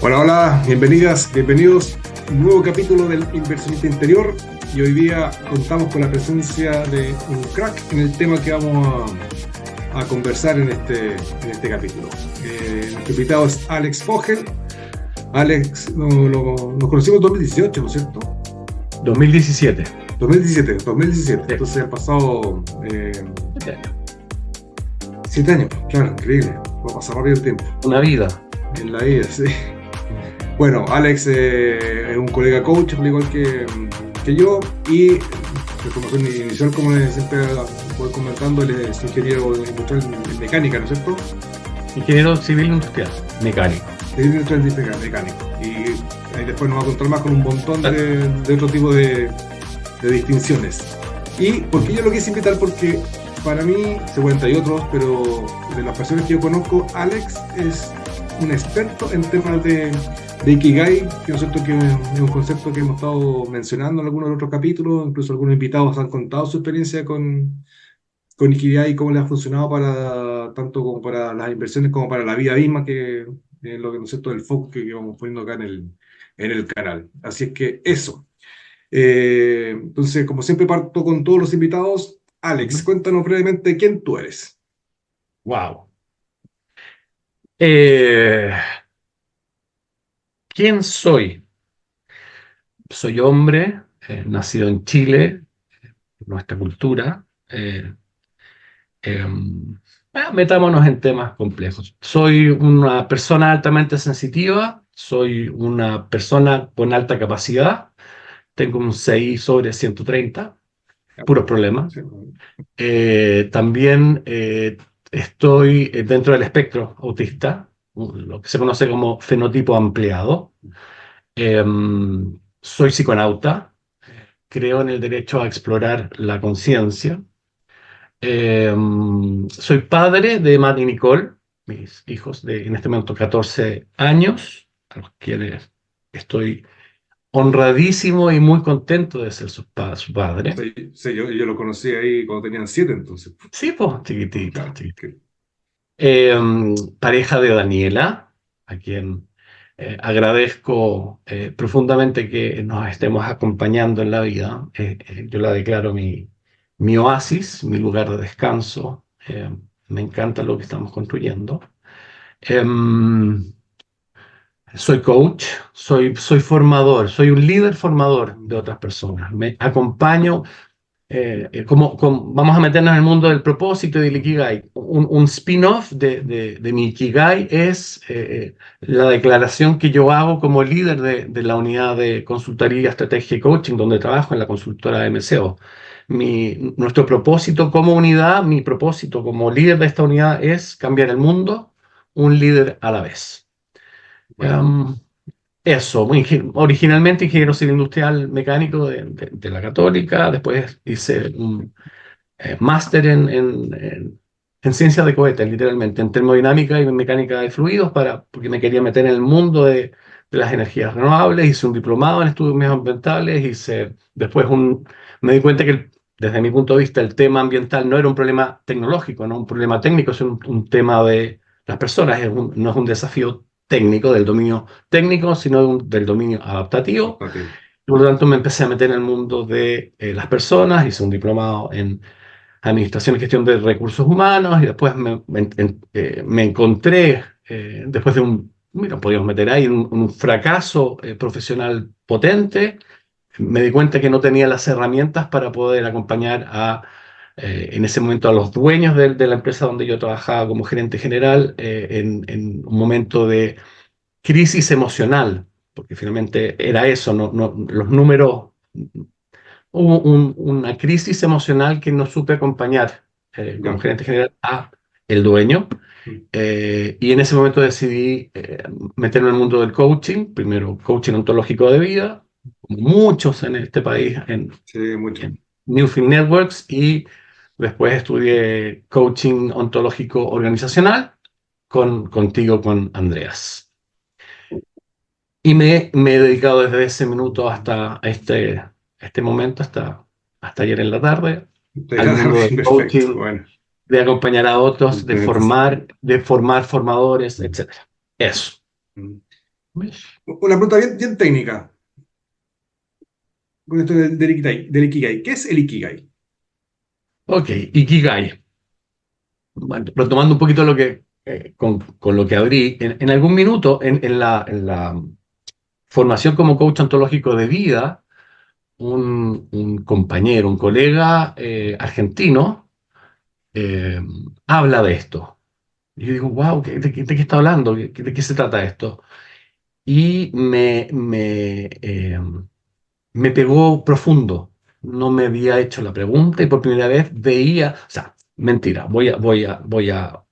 Hola, hola, bienvenidas, bienvenidos a un nuevo capítulo del Inversionista Interior y hoy día contamos con la presencia de un crack en el tema que vamos a conversar en este capítulo. Nuestro invitado es Alex Fogel. Alex, nos conocimos en 2018, ¿no es cierto? 2017. 2017. Sí. Entonces han pasado 7 años, claro, increíble. Va a pasar rápido el tiempo. Una vida. En la vida, sí. Bueno, Alex es un colega coach, al igual que yo, y de formación inicial, como siempre voy comentando, él es ingeniero industrial en mecánica, ¿no es cierto? Ingeniero civil industrial, mecánico. Industrial mecánico. Y ahí después nos va a contar más con un montón de otro tipo de distinciones. ¿Y por qué yo lo quise invitar? Porque para mí, se cuenta y otros, pero de las personas que yo conozco, Alex es un experto en temas de Ikigai, que es un concepto que hemos estado mencionando en algunos otros capítulos, incluso algunos invitados han contado su experiencia con Ikigai y cómo le ha funcionado tanto como para las inversiones como para la vida misma, que es lo que concepto del foco que vamos poniendo acá en el canal. Así es que eso. Entonces, como siempre parto con todos los invitados, Alex, cuéntanos brevemente quién tú eres. Wow. ¿Quién soy? Soy hombre, nacido en Chile, nuestra cultura. Metámonos en temas complejos. Soy una persona altamente sensitiva, soy una persona con alta capacidad, tengo un 6 sobre 130, puros problemas. Sí. También estoy dentro del espectro autista, lo que se conoce como fenotipo ampliado. Soy psiconauta, creo en el derecho a explorar la conciencia. Soy padre de Matt y Nicole, mis hijos de en este momento 14 años, a los quienes estoy honradísimo y muy contento de ser su padre. Sí, yo lo conocí ahí cuando tenían 7, entonces. Sí, pues, chiquitito, Claro, chiquitito. Pareja de Daniela, a quien agradezco profundamente que nos estemos acompañando en la vida. Yo la declaro mi oasis, mi lugar de descanso. Me encanta lo que estamos construyendo. Soy coach, soy formador, soy un líder formador de otras personas. Me acompaño. Vamos a meternos en el mundo del propósito y del Ikigai. Un spin-off de mi Ikigai es la declaración que yo hago como líder de la unidad de consultoría, estrategia y coaching, donde trabajo en la consultora MCO. Nuestro propósito como unidad, mi propósito como líder de esta unidad es cambiar el mundo, un líder a la vez. Bueno. Eso, originalmente ingeniero civil industrial mecánico de la Católica, después hice un máster en ciencia de cohetes, literalmente, en termodinámica y en mecánica de fluidos, porque me quería meter en el mundo de las energías renovables, hice un diplomado en estudios medioambientales, me di cuenta que desde mi punto de vista el tema ambiental no era un problema tecnológico, no un problema técnico, es un tema de las personas, no es un desafío técnico, del dominio técnico, sino del dominio adaptativo. Por lo tanto, me empecé a meter en el mundo de las personas, hice un diplomado en Administración y Gestión de Recursos Humanos, y después me encontré, después de podíamos meter ahí un fracaso profesional potente, me di cuenta que no tenía las herramientas para poder acompañar en ese momento a los dueños de la empresa donde yo trabajaba como gerente general en un momento de crisis emocional, porque finalmente era eso, los números, hubo una crisis emocional que no supe acompañar como gerente general a el dueño. Y en ese momento decidí meterme en el mundo del coaching, primero coaching ontológico de vida, como muchos en este país, Sí, mucho. en Newfield Networks, y después estudié coaching ontológico organizacional contigo, con Andreas. Y me he dedicado desde ese minuto hasta este momento, hasta ayer en la tarde, al mundo del Perfecto, coaching, bueno. de acompañar a otros, de formar formadores, etc. Eso. Una pregunta bien técnica con esto del Ikigai. ¿Qué es el Ikigai? Ok, Ikigai. Bueno, retomando un poquito lo que, con lo que abrí, en algún minuto en la formación como coach ontológico de vida, un compañero, un colega argentino, eh, habla de esto. Y yo digo, wow, ¿de qué está hablando? ¿De qué se trata esto? Y me pegó profundo. No me había hecho la pregunta y por primera vez veía, o sea, mentira, voy a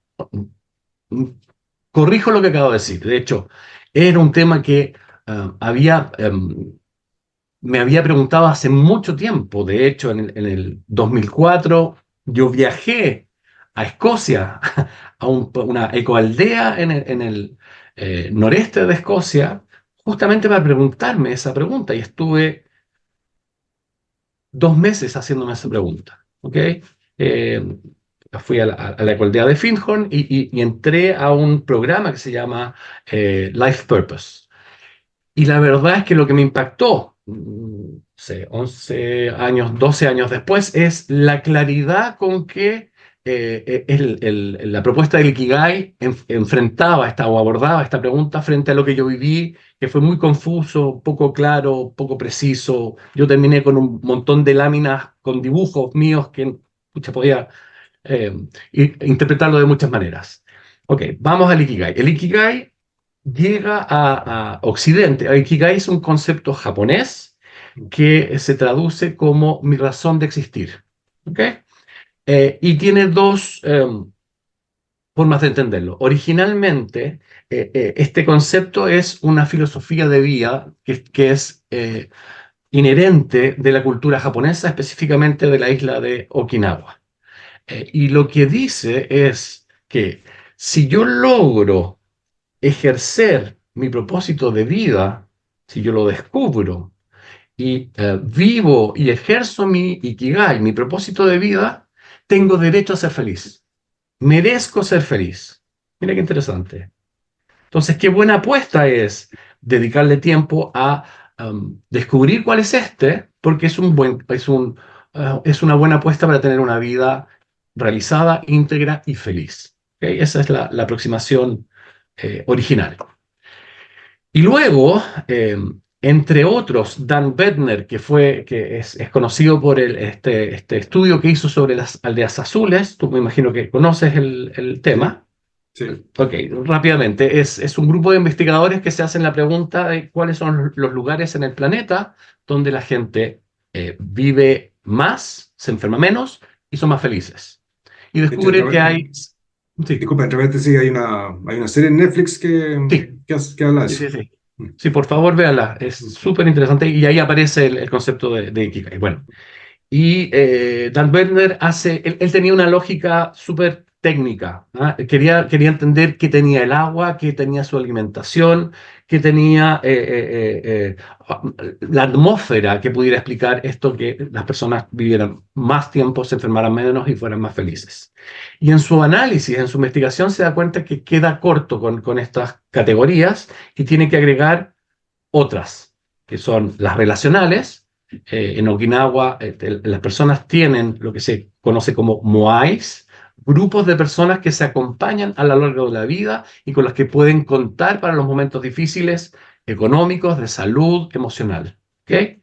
mm, corrijo lo que acabo de decir. De hecho, era un tema que me había preguntado hace mucho tiempo. De hecho, en el 2004 yo viajé a Escocia, a una ecoaldea en el noreste de Escocia, justamente para preguntarme esa pregunta y estuve 2 meses haciéndome esa pregunta. ¿Ok? Eh, Fui a la ecoaldea de Findhorn y entré a un programa que se llama Life Purpose. Y la verdad es que lo que me impactó, no sé, 11 años, 12 años después, es la claridad con que la propuesta del Ikigai enfrentaba esta o abordaba esta pregunta frente a lo que yo viví, que fue muy confuso, poco claro, poco preciso. Yo terminé con un montón de láminas con dibujos míos que pucha, podía eh, interpretarlo de muchas maneras. Ok, vamos al Ikigai. El Ikigai llega a Occidente. El Ikigai es un concepto japonés que se traduce como mi razón de existir. ¿Ok? Y tiene dos formas de entenderlo. Originalmente, este concepto es una filosofía de vida que es inherente de la cultura japonesa, específicamente de la isla de Okinawa. Y lo que dice es que si yo logro ejercer mi propósito de vida, si yo lo descubro y vivo y ejerzo mi Ikigai, mi propósito de vida, tengo derecho a ser feliz. Merezco ser feliz. Mira qué interesante. Entonces, qué buena apuesta es dedicarle tiempo a descubrir cuál es este, porque es una buena apuesta para tener una vida realizada, íntegra y feliz. ¿Ok? Esa es la aproximación original. Y luego, entre otros, Dan Bedner, que es conocido por este estudio que hizo sobre las aldeas azules, tú me imagino que conoces el Sí, tema. sí. Ok, rápidamente, es un grupo de investigadores que se hacen la pregunta de cuáles son los lugares en el planeta donde la gente vive más, se enferma menos y son más felices. Y De hecho, descubren que hay... Sí, disculpa, entre paréntesis, hay una serie en Netflix sí, que habla de sí, eso. sí, sí. Mm, Sí, por favor, véanla. Es mm. súper interesante y ahí aparece el concepto de Ikigai. Bueno, y Dan Werner él tenía una lógica súper técnica. ¿Ah? Quería entender qué tenía el agua, qué tenía su alimentación, qué tenía la atmósfera que pudiera explicar esto, que las personas vivieran más tiempo, se enfermaran menos y fueran más felices. Y en su análisis, en su investigación, se da cuenta que queda corto con estas categorías y tiene que agregar otras, que son las relacionales. En Okinawa, las personas tienen lo que se conoce como moais, grupos de personas que se acompañan a lo largo de la vida y con las que pueden contar para los momentos difíciles económicos, de salud, emocional. ¿Ok?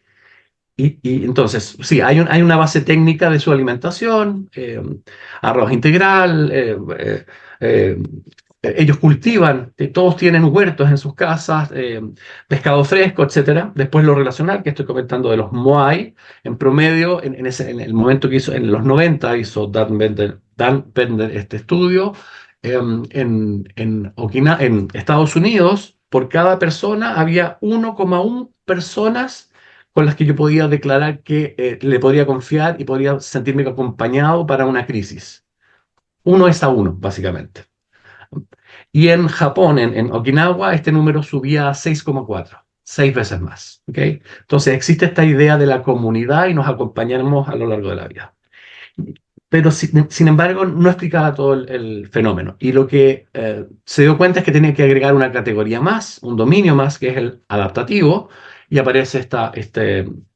Y entonces, sí, hay una base técnica de su alimentación, arroz integral, eh, ellos cultivan, todos tienen huertos en sus casas, pescado fresco, etcétera. Después lo relacional que estoy comentando de los Moai, en promedio, en el momento que hizo, en los 90 hizo Dan Bender este estudio, en Estados Unidos, por cada persona había 1,1 personas con las que yo podía declarar que le podría confiar y podría sentirme acompañado para una crisis. 1 es a 1, básicamente. Y en Japón, en Okinawa, este número subía a 6,4, 6 veces más. ¿Ok? Entonces existe esta idea de la comunidad y nos acompañamos a lo largo de la vida. pero sin embargo no explicaba todo el fenómeno. Y lo que se dio cuenta es que tenía que agregar una categoría más, un dominio más, que es el adaptativo, y aparece esta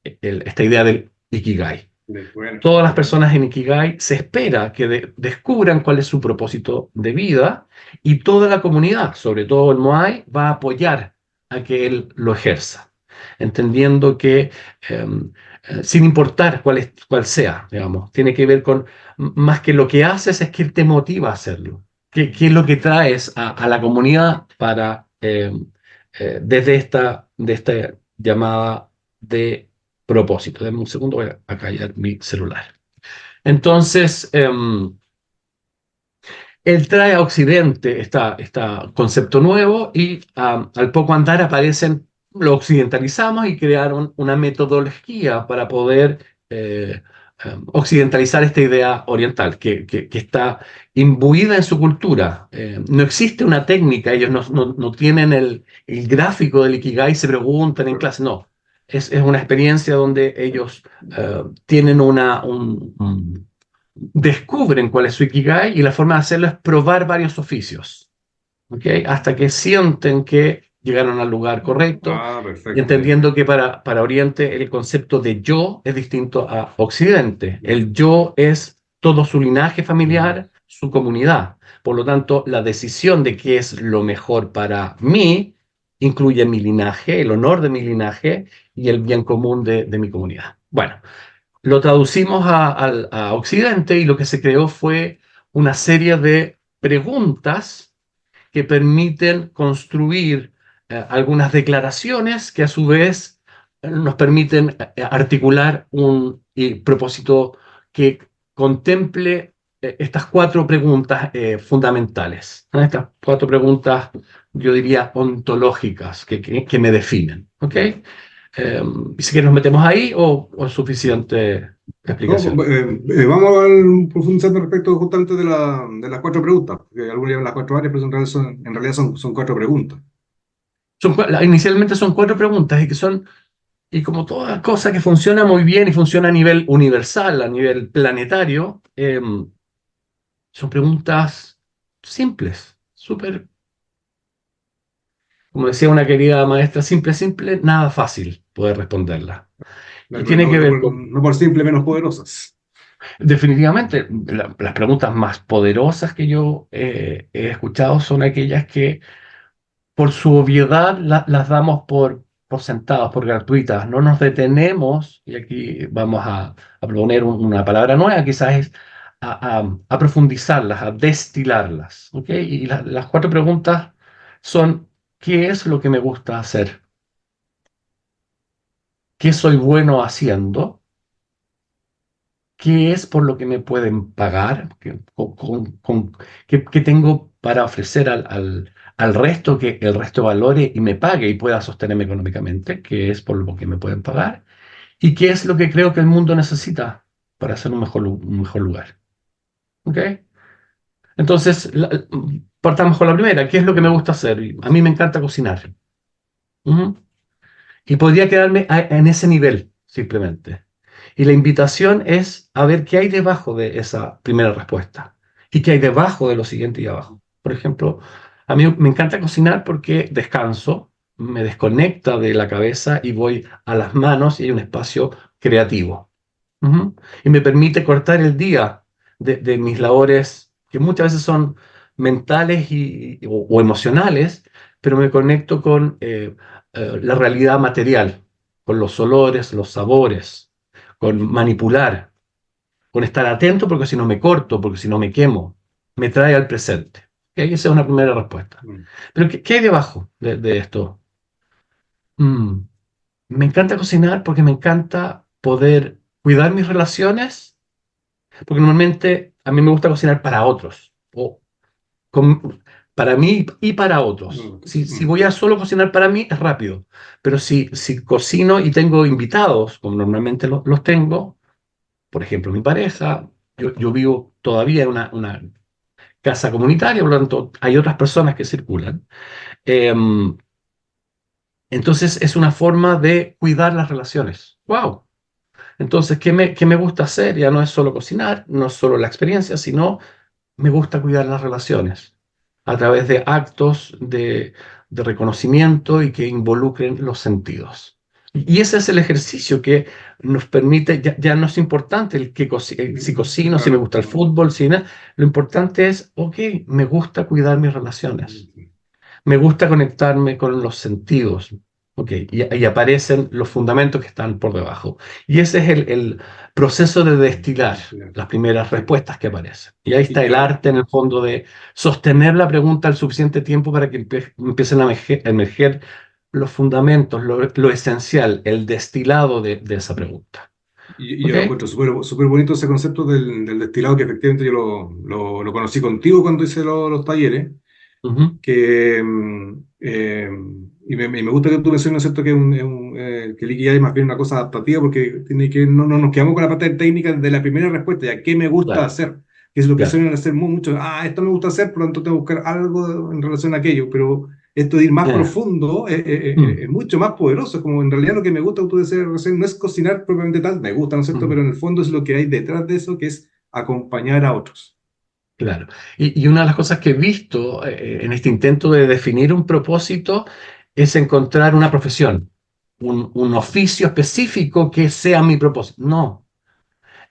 idea del Ikigai. Bueno, Todas las personas en Ikigai se espera que descubran cuál es su propósito de vida, y toda la comunidad, sobre todo el Moai, va a apoyar a que él lo ejerza, entendiendo que sin importar cuál sea, digamos, tiene que ver con más que lo que haces es que te motiva a hacerlo. ¿Qué es lo que traes a la comunidad para desde de esta llamada de propósito? Dame un segundo, voy a callar mi celular. Entonces, él trae a Occidente este concepto nuevo y al poco andar lo occidentalizamos y crearon una metodología para poder occidentalizar esta idea oriental que está imbuida en su cultura. No existe una técnica, ellos no tienen el gráfico del Ikigai, se preguntan en clase, no. Es una experiencia donde ellos tienen descubren cuál es su Ikigai y la forma de hacerlo es probar varios oficios, ¿ok? Hasta que sienten que llegaron al lugar correcto y perfecto. entendiendo que para Oriente el concepto de yo es distinto a Occidente. El yo es todo su linaje familiar, su comunidad. Por lo tanto, la decisión de qué es lo mejor para mí incluye mi linaje, el honor de mi linaje y el bien común de mi comunidad. Bueno, lo traducimos a Occidente y lo que se creó fue una serie de preguntas que permiten construir algunas declaraciones que a su vez nos permiten articular un propósito que contemple estas cuatro preguntas fundamentales, ¿no? Estas cuatro preguntas, yo diría, ontológicas que me definen. ¿Ok? Si que nos metemos ahí o es suficiente No, explicación. vamos profundizando respecto justamente de las cuatro preguntas, porque algunos llaman las cuatro áreas, pero en realidad son cuatro preguntas. Inicialmente son cuatro preguntas y como toda cosa que funciona muy bien y funciona a nivel universal, a nivel planetario, son preguntas simples, súper, como decía una querida maestra, simple, nada fácil poder responderla. Y Claro, tiene que ver con, no por simple menos poderosas. definitivamente, las preguntas más poderosas que yo he escuchado son aquellas que por su obviedad las damos por sentadas, por gratuitas. No nos detenemos, y aquí vamos a proponer una palabra nueva, quizás es a profundizarlas, a destilarlas. ¿Ok? Y las cuatro preguntas son, ¿qué es lo que me gusta hacer? ¿Qué soy bueno haciendo? ¿Qué es por lo que me pueden pagar? ¿Qué tengo para ofrecer al resto que el resto valore y me pague y pueda sostenerme económicamente? ¿Qué es por lo que me pueden pagar? ¿Y qué es lo que creo que el mundo necesita para ser un mejor lugar? ¿Ok? Entonces, partamos con la primera. ¿Qué es lo que me gusta hacer? A mí me encanta cocinar. Ujú. Y podría quedarme en ese nivel, simplemente. Y la invitación es a ver qué hay debajo de esa primera respuesta y qué hay debajo de lo siguiente y abajo. Por ejemplo, a mí me encanta cocinar porque descanso, me desconecta de la cabeza y voy a las manos y hay un espacio creativo. Ujú. Y me permite cortar el día de mis labores, que muchas veces son mentales o emocionales, pero me conecto con la realidad material, con los olores, los sabores, con manipular, con estar atento porque si no me corto, porque si no me quemo, me trae al presente. ¿Ok? Esa es una primera respuesta. Mm. Pero ¿qué hay debajo de esto? Mm, Me encanta cocinar porque me encanta poder cuidar mis relaciones, porque normalmente a mí me gusta cocinar para otros, o para mí y para otros. Si voy a solo cocinar para mí, es rápido, pero si cocino y tengo invitados, como normalmente los tengo, por ejemplo, mi pareja, yo vivo todavía en una casa comunitaria, por lo tanto, hay otras personas que circulan. Em, entonces, es una forma de cuidar las relaciones. ¡Wow! Entonces, qué me gusta hacer? Ya no es solo cocinar, no es solo la experiencia, sino me gusta cuidar las relaciones a través de actos de reconocimiento y que involucren los sentidos. Y ese es el ejercicio que nos permite, ya no es importante si cocino, si me Claro. gusta el fútbol, si no, lo importante es, ok, me gusta cuidar mis relaciones. Me gusta conectarme con los sentidos. Ok, y aparecen los fundamentos que están por debajo. Y ese es el proceso de destilar las primeras respuestas que aparecen. Y ahí Y está el arte en el fondo de sostener la pregunta el suficiente tiempo para que empiecen a emerger los fundamentos, lo esencial, el destilado de esa pregunta. y ¿Ok? yo lo encuentro súper bonito ese concepto del destilado, que efectivamente yo lo conocí contigo cuando hice los talleres, Ujú. que, y me gusta que tú menciones, ¿no es cierto?, que, que el Ikigai es más bien una cosa adaptativa, porque tiene que, no nos quedamos con la parte técnica de la primera respuesta, ya qué me gusta Claro, hacer, que es lo que claro. suelen hacer muchos, esto me gusta hacer, por lo tanto tengo que buscar algo en relación a aquello, pero esto de ir más Eh, profundo mm, es mucho más poderoso. Como en realidad lo que me gusta, como tú decías recién, no es cocinar propiamente tal, me gusta, ¿no es cierto?, mm. pero en el fondo es lo que hay detrás de eso, que es acompañar a otros. Claro. Y una de las cosas que he visto en este intento de definir un propósito es encontrar una profesión, un oficio específico que sea mi propósito. No,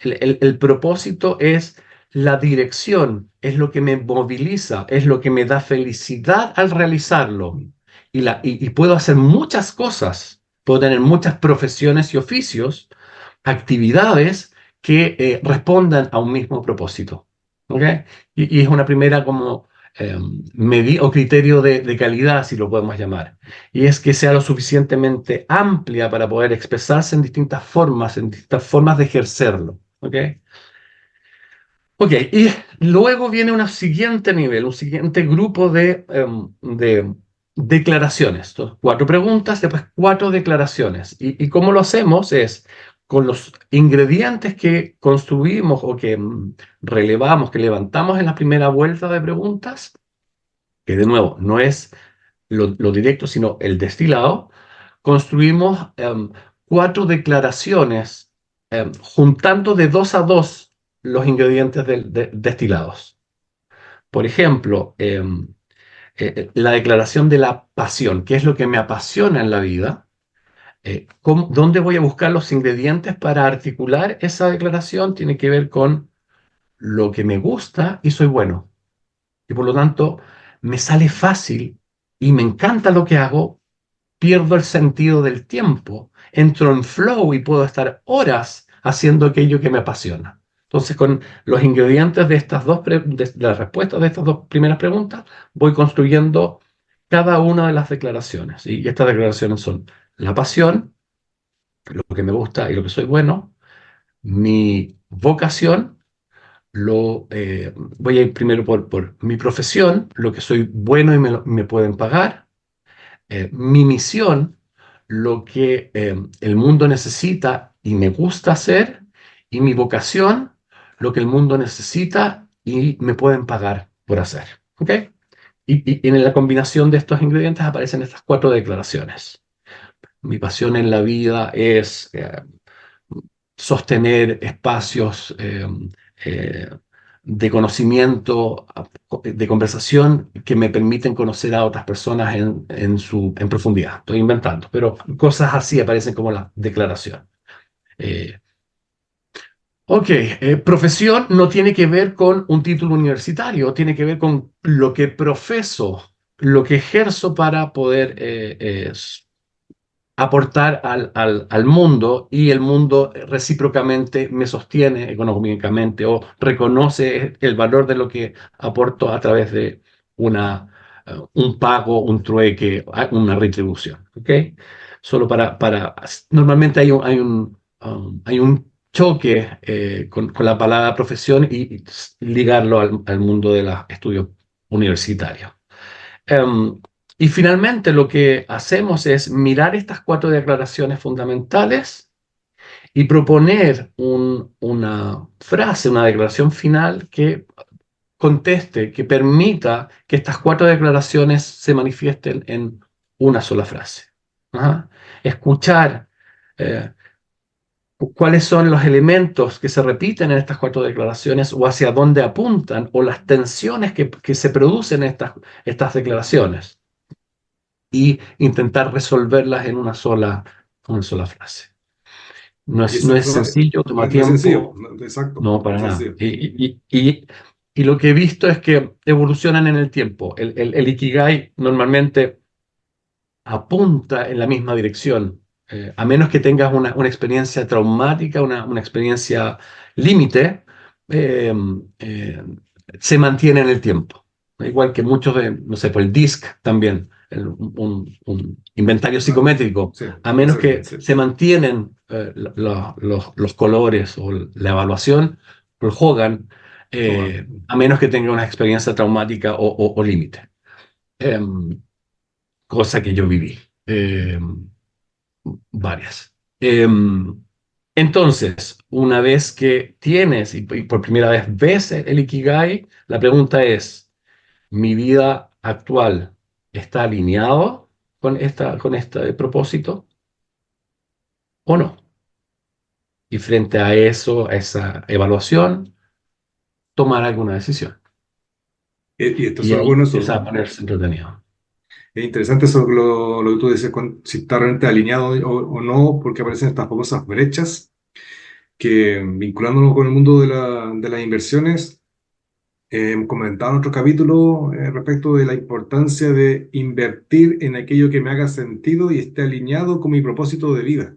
el propósito es la dirección, es lo que me moviliza, es lo que me da felicidad al realizarlo. Y puedo hacer muchas cosas, puedo tener muchas profesiones y oficios, actividades que respondan a un mismo propósito. ¿Ok? Y es una primera como o criterio de calidad, si lo podemos llamar. Y es que sea lo suficientemente amplia para poder expresarse en distintas formas de ejercerlo. ¿Ok? Ok, y luego viene un siguiente nivel, un siguiente grupo de declaraciones. Entonces, 4 preguntas, después 4 declaraciones. Y cómo lo hacemos es con los ingredientes que construimos o que relevamos, que levantamos en la primera vuelta de preguntas, que de nuevo no es lo directo, sino el destilado, construimos 4 declaraciones juntando de 2 a 2 los ingredientes destilados. Por ejemplo, la declaración de la pasión, qué es lo que me apasiona en la vida, dónde voy a buscar los ingredientes para articular esa declaración, tiene que ver con lo que me gusta y soy bueno. Y por lo tanto, me sale fácil y me encanta lo que hago, pierdo el sentido del tiempo, entro en flow y puedo estar horas haciendo aquello que me apasiona. Entonces, con los ingredientes de de las respuestas de estas 2 primeras preguntas, voy construyendo cada una de las declaraciones. Y estas declaraciones son la pasión, lo que me gusta y lo que soy bueno, mi vocación, voy a ir primero por mi profesión, lo que soy bueno y me pueden pagar, mi misión, lo que el mundo necesita y me gusta hacer, y mi vocación, lo que el mundo necesita y me pueden pagar por hacer. ¿Ok? Y en la combinación de estos ingredientes aparecen estas 4 declaraciones. Mi pasión en la vida es sostener espacios eh, de conocimiento, de conversación que me permiten conocer a otras personas en profundidad. Estoy inventando, pero cosas así aparecen como la declaración. Eh, ok, profesión no tiene que ver con un título universitario, tiene que ver con lo que profeso, lo que ejerzo para poder aportar al mundo, y el mundo recíprocamente me sostiene económicamente o reconoce el valor de lo que aporto a través de un pago, un trueque, una retribución. ¿Ok? Solo normalmente hay un choque con la palabra profesión y ligarlo al mundo de los estudios universitarios. Em, y finalmente lo que hacemos es mirar estas 4 declaraciones fundamentales y proponer una frase, una declaración final que conteste, que permita que estas 4 declaraciones se manifiesten en una sola frase. Ajá. Escuchar, eh, cuáles son los elementos que se repiten en estas cuatro declaraciones o hacia dónde apuntan o las tensiones que se producen en estas declaraciones y intentar resolverlas en una sola frase. No Y es, eso, no es sencillo, toma no es sencillo, tiempo, exacto, no no para es nada. sencillo. Y lo que he visto es que evolucionan en el tiempo. El Ikigai normalmente apunta en la misma dirección, a menos que tengas una experiencia traumática, una experiencia límite, eh, eh, se mantiene en el tiempo. Igual que muchos de, no sé, por el DISC también, un inventario Ah, psicométrico, sí, a menos que assessment, sí. se mantienen los colores o la evaluación, el Hogan, Hogan. a menos que tenga una experiencia traumática o límite. Cosa que yo viví, varias. Entonces, una vez que tienes y por primera vez ves el Ikigai, la pregunta es, ¿mi vida actual está alineado con este propósito o no? Y frente a eso, a esa evaluación, tomar alguna decisión. Y esto es Y ahí bueno, empieza eso. a ponerse entretenido. Es interesante eso, lo que tú dices, si está realmente alineado o no, porque aparecen estas famosas brechas que, vinculándonos con el mundo de las inversiones, hemos comentado en otro capítulo respecto de la importancia de invertir en aquello que me haga sentido y esté alineado con mi propósito de vida,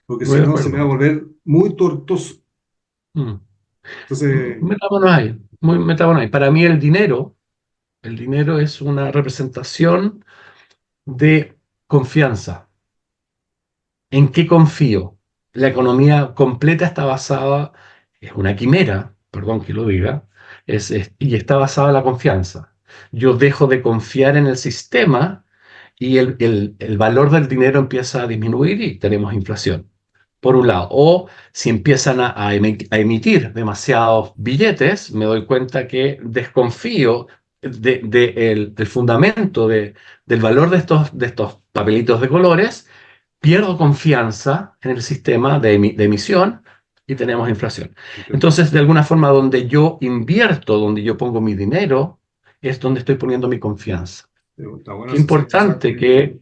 porque Voy si de no se me va a acuerdo. volver muy tortuoso. Mm. Entonces, Metámonos ahí, metámonos ahí. Para mí el dinero es una representación de confianza. ¿En qué confío? La economía completa está basada, es una quimera, perdón que lo diga, y está basada en la confianza. Yo dejo de confiar en el sistema y el valor del dinero empieza a disminuir y tenemos inflación, por un lado. O si empiezan a emitir demasiados billetes, me doy cuenta que desconfío del fundamento del valor de estos papelitos de colores, pierdo confianza en el sistema de emisión y tenemos inflación. entiendo. Entonces, de alguna forma, donde yo invierto, donde yo pongo mi dinero, es donde estoy poniendo mi confianza. Está bueno Qué eso, sí, exacto. importante que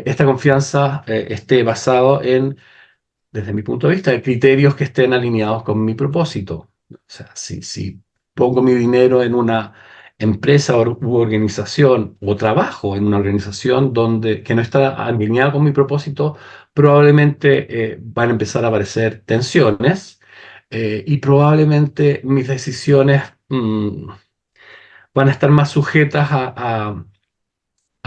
esta confianza esté basada en, desde mi punto de vista, de criterios que estén alineados con mi propósito. O sea, si pongo mi dinero en una empresa u organización o trabajo en una organización que no está alineada con mi propósito, probablemente van a empezar a aparecer tensiones y probablemente mis decisiones van a estar más sujetas a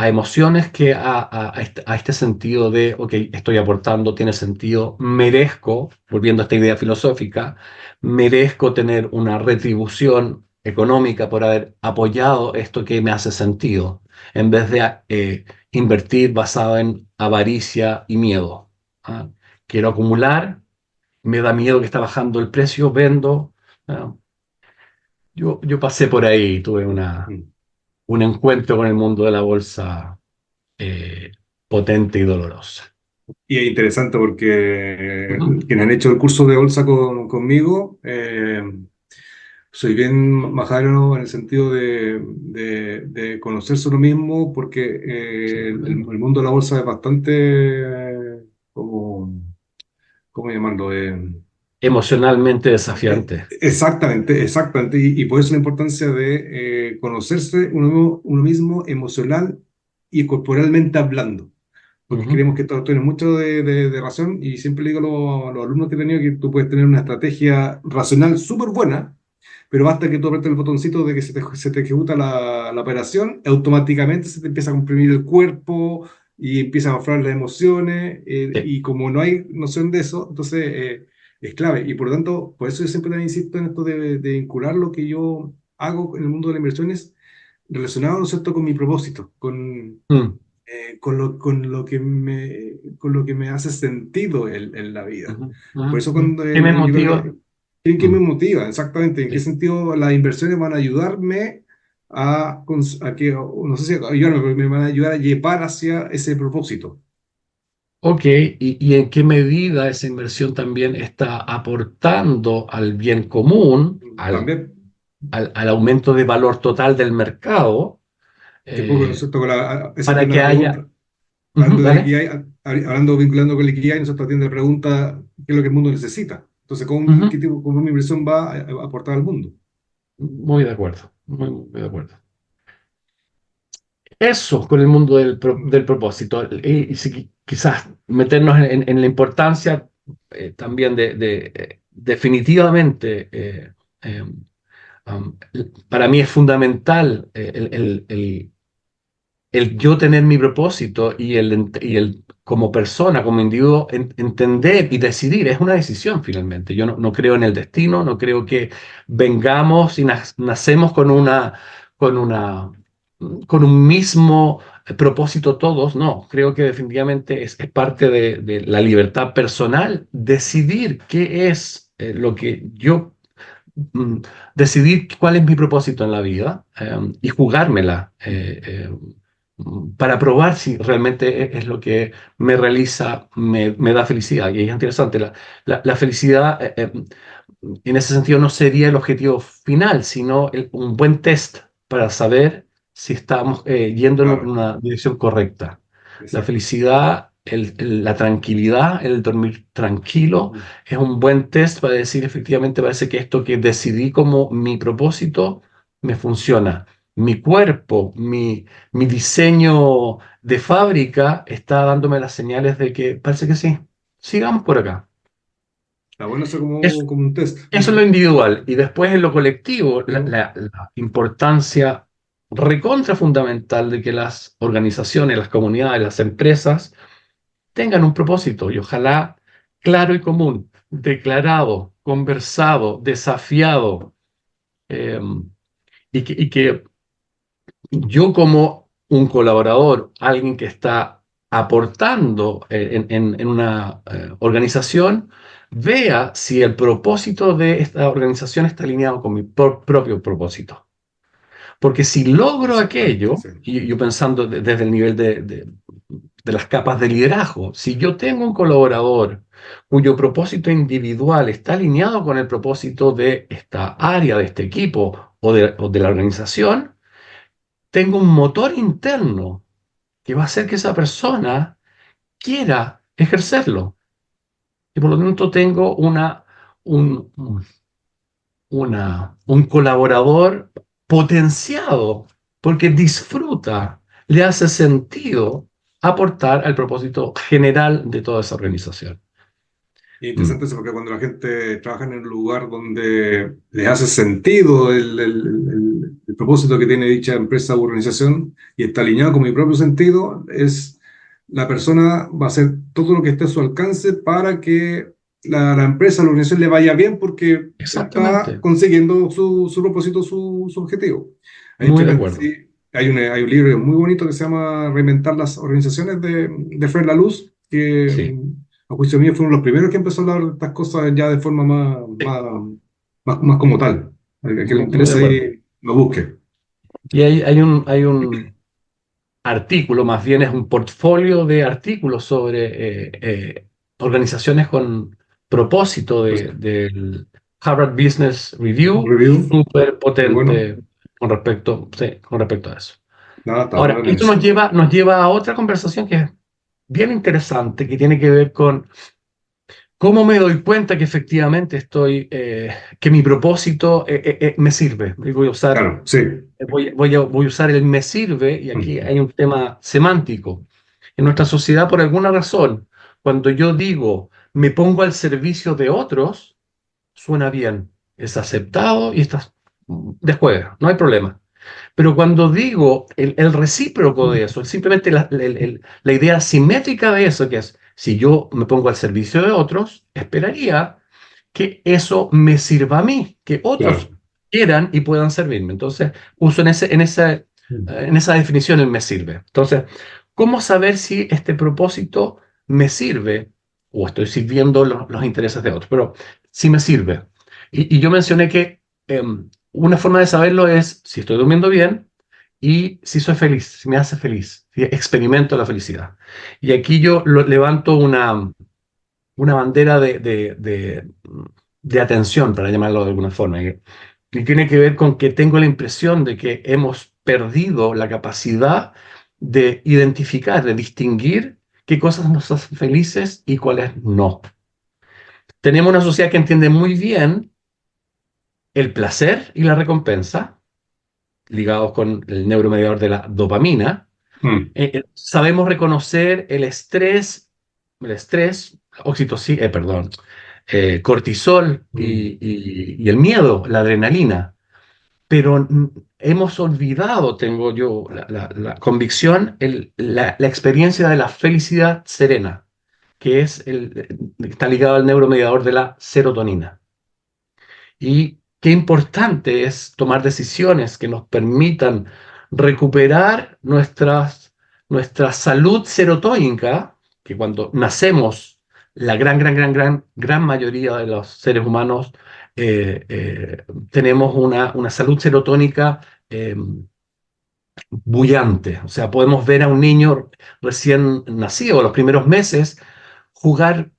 emociones que a este sentido de, ok, estoy aportando, tiene sentido, merezco, volviendo a esta idea filosófica, merezco tener una retribución económica por haber apoyado esto que me hace sentido, en vez de invertir basado en avaricia y miedo. ¿Ah? Quiero acumular, me da miedo que está bajando el precio, vendo. ¿Ah? Yo pasé por ahí, tuve Mm. un encuentro con el mundo de la bolsa eh, potente y dolorosa. Y es interesante porque Ujú. quienes han hecho el curso de bolsa conmigo, soy bien majadero en el sentido de conocerse uno mismo, porque el mundo de la bolsa es bastante, como, ¿cómo llamarlo? Emocionalmente desafiante. Exactamente, exactamente. Y por eso la importancia de conocerse uno mismo emocional y corporalmente hablando, porque Ujú. creemos que esto tiene mucho de razón y siempre le digo a los alumnos que he tenido que tú puedes tener una estrategia racional súper buena, pero basta que tú apretes el botoncito de que se te ejecuta la operación, automáticamente se te empieza a comprimir el cuerpo y empiezan a aflorar las emociones, Sí. y como no hay noción de eso, entonces es clave. Y por lo tanto, por eso yo siempre también insisto en esto de vincular lo que yo hago en el mundo de las inversiones relacionado, ¿no es cierto?, con mi propósito, Mm. con lo que me hace sentido en la vida. Ujú. Por Ujú. eso Ujú. cuando ¿Qué me yo creo motiva? que, ¿qué me Mm. motiva? Exactamente, ¿en qué Sí. sentido las inversiones van a ayudarme a que, no sé si ayudarme, pero me van a ayudar a llevar hacia ese propósito? Ok, y en qué medida esa inversión también está aportando al bien común, También, al aumento de valor total del mercado, que poco, ¿no es eh, cierto? Esa para atiende que la haya... pregunta. Ujú, Hablando del dale. Ikigai, hablando, vinculando con el Ikigai, nosotros atiende la pregunta, ¿qué es lo que el mundo necesita? Entonces, Ujú. ¿qué tipo, cómo mi inversión va a aportar al mundo? Muy de acuerdo, muy de acuerdo. Eso con el mundo del propósito. Y si quizás meternos en la importancia también definitivamente, eh, um, para mí es fundamental el yo tener mi propósito y el como persona, como individuo, entender y decidir. Es una decisión finalmente. Yo no creo en el destino, no creo que vengamos y nacemos con una, con un mismo propósito todos. No, creo que definitivamente es parte de la libertad personal decidir qué es lo que yo mm, decidir cuál es mi propósito en la vida y jugármela para probar si realmente es lo que me realiza, me da felicidad. Y es interesante, la felicidad en ese sentido no sería el objetivo final, sino un buen test para saber si estamos yendo en Claro, una dirección correcta. La exacto. felicidad, la tranquilidad, el dormir tranquilo, Mm. es un buen test para decir efectivamente parece que esto que decidí como mi propósito me funciona. Mi cuerpo, mi diseño de fábrica está dándome las señales de que parece que sí. Sigamos por acá. Está bueno eso Eso, como un test. eso es lo individual. Y después en lo colectivo, Pero, la importancia recontra fundamental de que las organizaciones, las comunidades, las empresas tengan un propósito y ojalá claro y común, declarado, conversado, desafiado, eh, y que yo como un colaborador, alguien que está aportando en una organización, vea si el propósito de esta organización está alineado con mi propio propósito. Porque si logro exactamente, aquello, sí. y yo pensando desde el nivel de las capas de liderazgo, si yo tengo un colaborador cuyo propósito individual está alineado con el propósito de esta área, de este equipo o de la organización, tengo un motor interno que va a hacer que esa persona quiera ejercerlo. Y por lo tanto tengo un, un colaborador potenciado porque disfruta, le hace sentido aportar al propósito general de toda esa organización. Y Mm, interesante eso porque cuando la gente trabaja en un lugar donde les hace sentido el propósito que tiene dicha empresa u organización y está alineado con mi propio sentido, la persona va a hacer todo lo que esté a su alcance para que la empresa, la organización le vaya bien porque está exactamente, consiguiendo su propósito, su objetivo. Hay, muy de acuerdo. sí, hay un libro muy bonito que se llama Reinventar las organizaciones de Fred Luz que Sí. a juicio mío, fue uno de los primeros que empezó a hablar de estas cosas ya de forma Sí, más como tal. Al que le muy de interese acuerdo. ahí, lo busque. Y hay un artículo, más bien es un portfolio de artículos sobre organizaciones con propósito Pues, del Harvard Business Review, review, súper muy bueno. potente con respecto a eso. Nada, está Ahora, bueno en esto eso. nos lleva a otra conversación que es bien interesante, que tiene que ver con cómo me doy cuenta que efectivamente que mi propósito me sirve. Y voy a usar Claro, sí. voy a usar el me sirve, y aquí Mm, hay un tema semántico. En nuestra sociedad, por alguna razón, cuando yo digo me pongo al servicio de otros, suena bien, es aceptado y estás de acuerdo, no hay problema. Pero cuando digo el recíproco de eso, simplemente la idea simétrica de eso, que es si yo me pongo al servicio de otros, esperaría que eso me sirva a mí, que otros claro. quieran y puedan servirme. Entonces, uso Mm. en esa definición el me sirve. Entonces, ¿cómo saber si este propósito me sirve o estoy sirviendo los intereses de otros? Pero si me sirve. Y yo mencioné que una forma de saberlo es si estoy durmiendo bien y si soy feliz, si me hace feliz, si experimento la felicidad. Y aquí yo levanto una bandera de atención, para llamarlo de alguna forma, y tiene que ver con que tengo la impresión de que hemos perdido la capacidad de identificar, de distinguir qué cosas nos hacen felices y cuáles no. Tenemos una sociedad que entiende muy bien el placer y la recompensa, ligados con el neuromediador de la dopamina. Mm, Sabemos reconocer el estrés, oxitocina, perdón, cortisol mm, y el miedo, la adrenalina, pero hemos olvidado, tengo yo la convicción, la experiencia de la felicidad serena, que está ligado al neuromediador de la serotonina. Y qué importante es tomar decisiones que nos permitan recuperar nuestra salud serotónica, que cuando nacemos, la gran mayoría de los seres humanos tenemos una salud serotónica bullante. O sea, podemos ver a un niño recién nacido, los primeros meses, jugar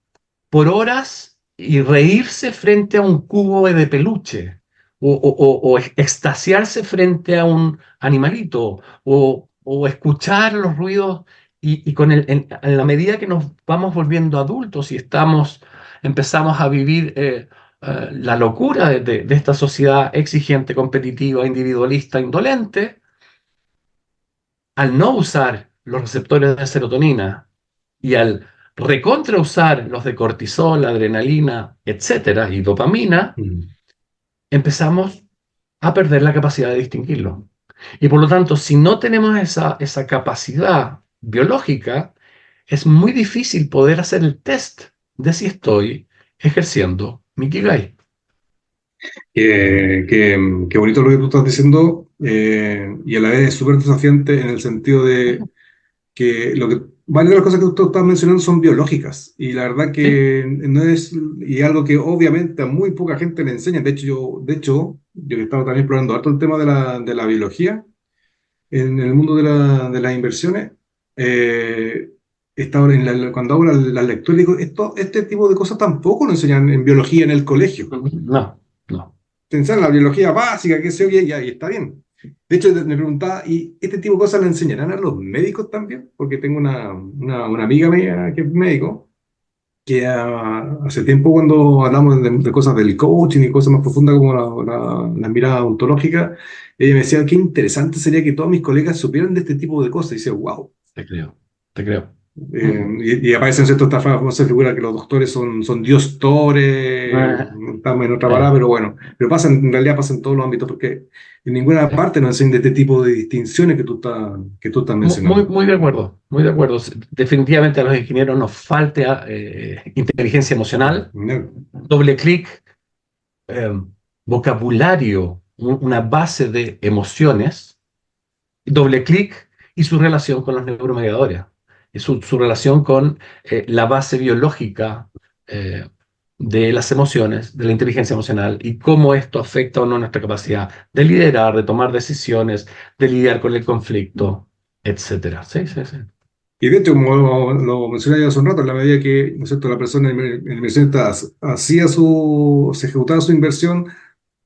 por horas y reírse frente a un cubo de peluche, o extasiarse frente a un animalito, o escuchar los ruidos, y en la medida que nos vamos volviendo adultos y empezamos a vivir la locura de esta sociedad exigente, competitiva, individualista, indolente, al no usar los receptores de serotonina y al recontrausar los de cortisol, adrenalina, etcétera, y dopamina, mm. empezamos a perder la capacidad de distinguirlo. Y por lo tanto, si no tenemos esa capacidad biológica, es muy difícil poder hacer el test de si estoy ejerciendo mi Ikigai. Qué bonito lo que tú estás diciendo, y a la vez es súper desafiante en el sentido de que varias de las cosas que tú estás mencionando son biológicas y la verdad ¿Sí? que no es, y algo que obviamente a muy poca gente le enseña. Yo he estado también explorando harto el tema de la biología en el mundo de las inversiones. eh, Cuando hago las lecturas, digo, este tipo de cosas tampoco lo enseñan en biología en el colegio. No, no. Te enseñan la biología básica, que se oye, y está bien. De hecho, me preguntaba, ¿y este tipo de cosas le enseñarán a los médicos también? Porque tengo una amiga mía que es médico, que hace tiempo cuando hablamos de cosas del coaching y cosas más profundas como la mirada ontológica, ella me decía, qué interesante sería que todos mis colegas supieran de este tipo de cosas. Y dice, wow. Te creo, te creo. Y aparecen cierto esta famosa figura que los doctores son dios tores, estamos en otra Eh, palabra, pero bueno, pero en realidad pasa en todos los ámbitos, porque en ninguna sí. parte nos enseñan de este tipo de distinciones que tú estás Muy, mencionando. muy de acuerdo, muy de acuerdo. Definitivamente a los ingenieros nos falta inteligencia emocional, ¿No? doble clic, eh, vocabulario, una base de emociones, doble clic y su relación con los neuromediadores, y su relación con la base biológica eh, de las emociones, de la inteligencia emocional y cómo esto afecta o no nuestra capacidad de liderar, de tomar decisiones, de lidiar con el conflicto, etcétera. Sí, sí, sí. Y de hecho, como lo mencioné yo hace un rato, en la medida que, ¿no es cierto?, la persona en inversionista se ejecutaba su inversión,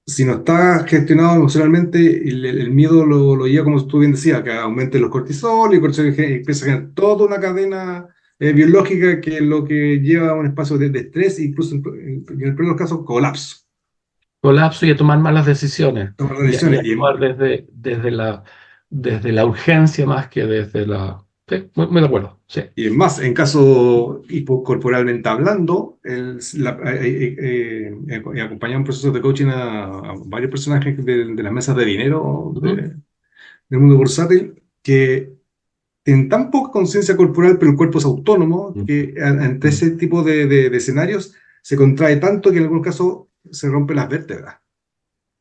si no está gestionado emocionalmente, el miedo lo lleva, como tú bien decías, que aumente los cortisol y el cortisol empieza a generar toda una cadena biológica que es lo que lleva a un espacio de estrés, incluso en el peor de los casos, colapso. Colapso y a tomar malas decisiones Tomar y decisiones. actuar desde la urgencia más que desde la... Sí, muy, muy de acuerdo, sí. Y es más, en caso hipocorporalmente hablando, he acompañado en procesos de coaching a varios personajes de las mesas de dinero Ujú, del mundo bursátil que tienen tan poca conciencia corporal, pero el cuerpo es autónomo, ujú, que ante ujú. ese tipo de escenarios se contrae tanto que en algún caso se rompen las vértebras.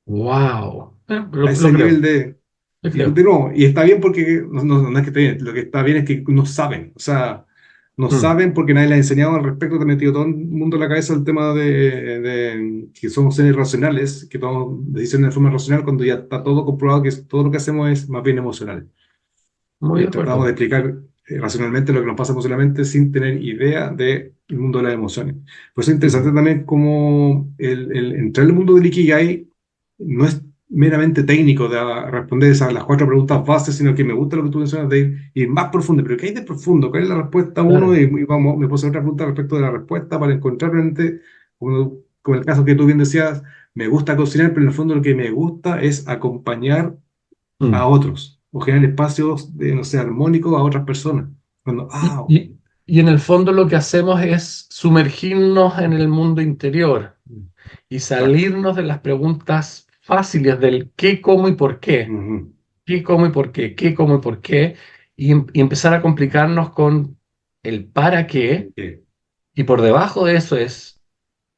Wow. A Lo ese nivel creo, de... lo Y de creo. nuevo, y está bien porque no es que esté bien, lo que está bien es que no saben. O sea, no mm, saben porque nadie les ha enseñado al respecto, te ha metido todo el mundo en la cabeza el tema de que somos seres racionales, que tomamos decisiones de forma racional cuando ya está todo comprobado que todo lo que hacemos es más bien emocional. muy Y de tratamos de acuerdo. explicar racionalmente lo que nos pasa emocionalmente sin tener idea del mundo de las emociones. Por eso es interesante Mm, también cómo entrar al mundo del Ikigai no es meramente técnico de responder las cuatro preguntas bases, sino que me gusta lo que tú mencionas de ir más profundo. Pero ¿qué hay de profundo? ¿Cuál es la respuesta uno? claro. Y vamos, me puse otra pregunta respecto de la respuesta para encontrar realmente, como el caso que tú bien decías, me gusta cocinar, pero en el fondo lo que me gusta es acompañar a Mm. otros o generar espacios de, no sé, armónicos a otras personas. Cuando, Y, y- y en el fondo lo que hacemos es sumergirnos en el mundo interior y exacto. salirnos de las preguntas fáciles del qué, cómo y por qué. Ujú. ¿Qué, cómo y por qué? ¿Qué, cómo y por qué? Y empezar a complicarnos con el para qué. Ok. Y por debajo de eso es,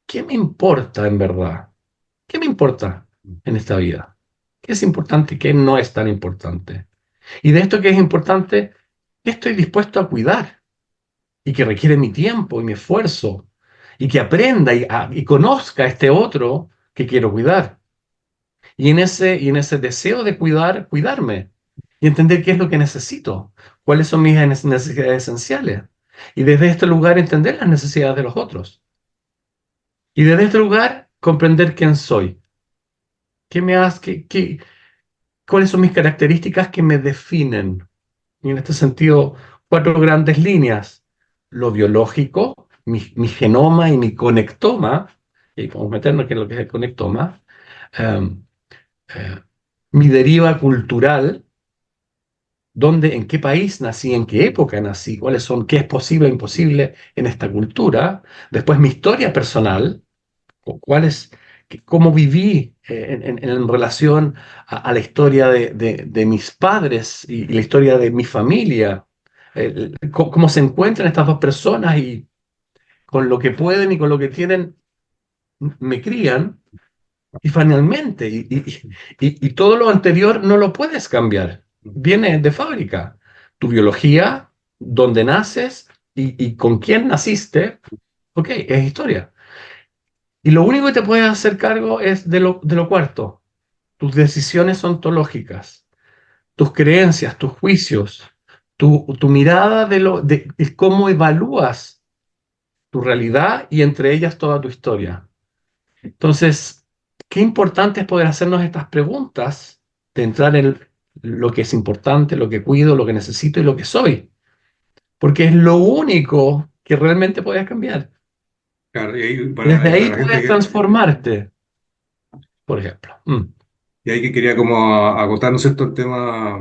¿qué me importa en verdad? ¿Qué me importa en esta vida? ¿Qué es importante y qué no es tan importante? Y de esto que es importante, ¿qué estoy dispuesto a cuidar? Y que requiere mi tiempo y mi esfuerzo. Y que aprenda y conozca a este otro que quiero cuidar. Y en ese deseo de cuidar, cuidarme. Y entender qué es lo que necesito. Cuáles son mis necesidades esenciales. Y desde este lugar entender las necesidades de los otros. Y desde este lugar comprender quién soy. ¿Qué me hace, cuáles son mis características que me definen? Y en este sentido, cuatro grandes líneas. Lo biológico, mi genoma y mi conectoma, y podemos meternos qué es lo que es el conectoma, em, eh, mi deriva cultural, dónde, en qué país nací, en qué época nací, cuáles son, qué es posible e imposible en esta cultura. Después mi historia personal, cuál es, cómo viví en relación a la historia de mis padres y la historia de mi familia, cómo se encuentran estas dos personas y con lo que pueden y con lo que tienen me crían y finalmente, y todo lo anterior no lo puedes cambiar, viene de fábrica. Tu biología, dónde naces y con quién naciste, ok, es historia. Y lo único que te puedes hacer cargo es de lo cuarto, tus decisiones ontológicas, tus creencias, tus juicios, tu mirada de cómo evalúas tu realidad y entre ellas toda tu historia. Entonces, qué importante es poder hacernos estas preguntas, de entrar en lo que es importante, lo que cuido, lo que necesito y lo que soy, porque es lo único que realmente puedes cambiar. Claro, y ahí, Desde para ahí la gente puedes que, transformarte, por ejemplo. y hay que quería como agotar, ¿no es cierto?, el tema,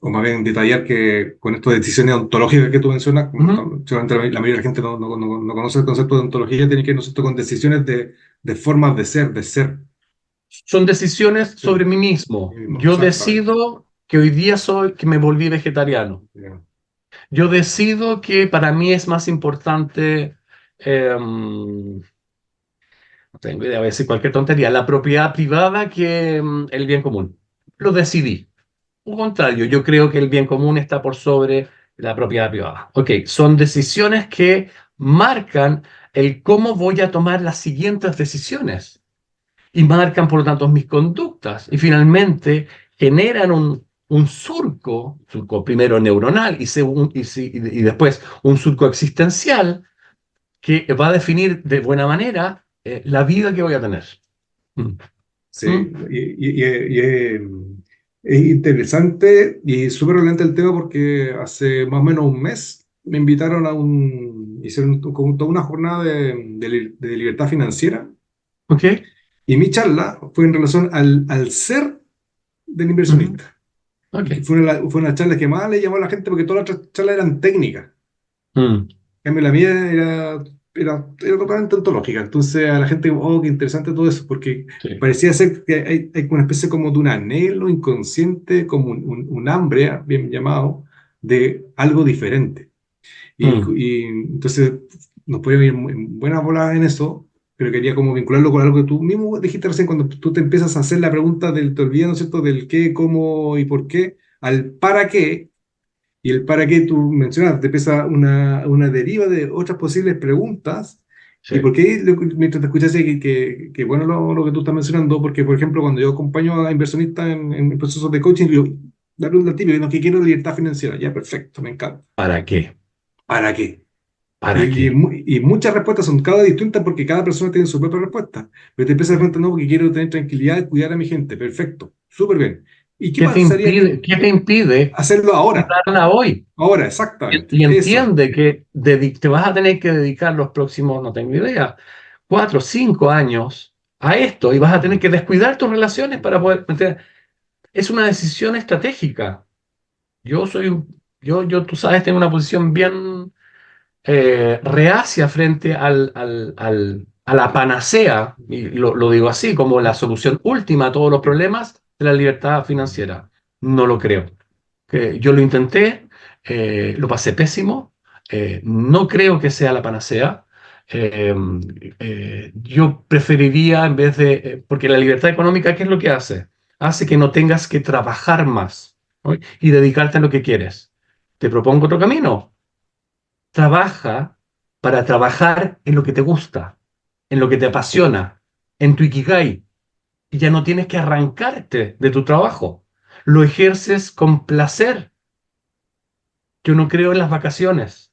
o más bien detallar que con esto de decisiones ontológicas que tú mencionas, como Ujú. seguramente la mayoría de la gente no conoce el concepto de ontología, tiene que ir, ¿no es cierto?, con decisiones de formas de ser, de ser. Son decisiones Sí, sobre mí mismo. mismo, Yo exactamente. decido que hoy día que me volví vegetariano. Ya. Yo decido que para mí es más importante, no tengo idea, voy a decir cualquier tontería, la propiedad privada que el bien común. Lo decidí. Al contrario, yo creo que el bien común está por sobre la propiedad privada. Ok, son decisiones que marcan el cómo voy a tomar las siguientes decisiones y marcan, por lo tanto, mis conductas y finalmente generan un surco primero neuronal y después un surco existencial que va a definir de buena manera la vida que voy a tener. Mm. Sí, Mm. es interesante y súper relevante el tema porque hace más o menos un mes me invitaron hicieron como toda una jornada de libertad financiera ¿Ok? y mi charla fue en relación al ser del Ujú. inversionista. Ok. Y que fue una charla que más le llamó a la gente porque todas las otras charlas eran técnicas. Mm. En cambio, la mía era totalmente ontológica. Entonces, a la gente, oh, qué interesante todo eso, porque Sí. parecía ser que hay una especie como de un anhelo inconsciente, como un hambre, bien llamado, de algo diferente. Mm. Y entonces nos podíamos ir en buenas bolas en eso, pero quería como vincularlo con algo que tú mismo dijiste recién, cuando tú te empiezas a hacer la pregunta te olvidas, ¿no es cierto?, del qué, cómo y por qué, al para qué Y el para qué tú mencionas, te empieza una deriva de otras posibles preguntas. ¿Y Sí. por qué, mientras te escuchas, que bueno lo que tú estás mencionando? Porque, por ejemplo, cuando yo acompaño a inversionistas en procesos de coaching, yo, la pregunta típica, no, que quiero libertad financiera. Ya, perfecto, me encanta. ¿Para qué? ¿Para qué? ¿Para qué? Y muchas respuestas son cada distintas porque cada persona tiene su propia respuesta. Pero te empiezas a dar cuenta, no, porque quiero tener tranquilidad y cuidar a mi gente. Perfecto, súper bien. ¿Y qué pasaría que Qué te impide hacerlo ahora? darla hoy? Ahora, exactamente. Y Eso. entiende que te vas a tener que dedicar los próximos, no tengo idea, 4 o 5 años a esto y vas a tener que descuidar tus relaciones para poder meter. Es una decisión estratégica. Yo soy, tú sabes, tengo una posición bien reacia frente a la panacea, y lo digo así, como la solución última a todos los problemas de la libertad financiera. No lo creo. Que yo lo intenté, lo pasé pésimo, no creo que sea la panacea. Eh, yo preferiría, en vez de, porque la libertad económica, ¿qué es lo que hace? Hace que no tengas que trabajar más, ¿no? Y dedicarte a lo que quieres. Te propongo otro camino. Trabaja para trabajar en lo que te gusta, en lo que te apasiona, en tu ikigai, y ya no tienes que arrancarte de tu trabajo. Lo ejerces con placer. Yo no creo en las vacaciones,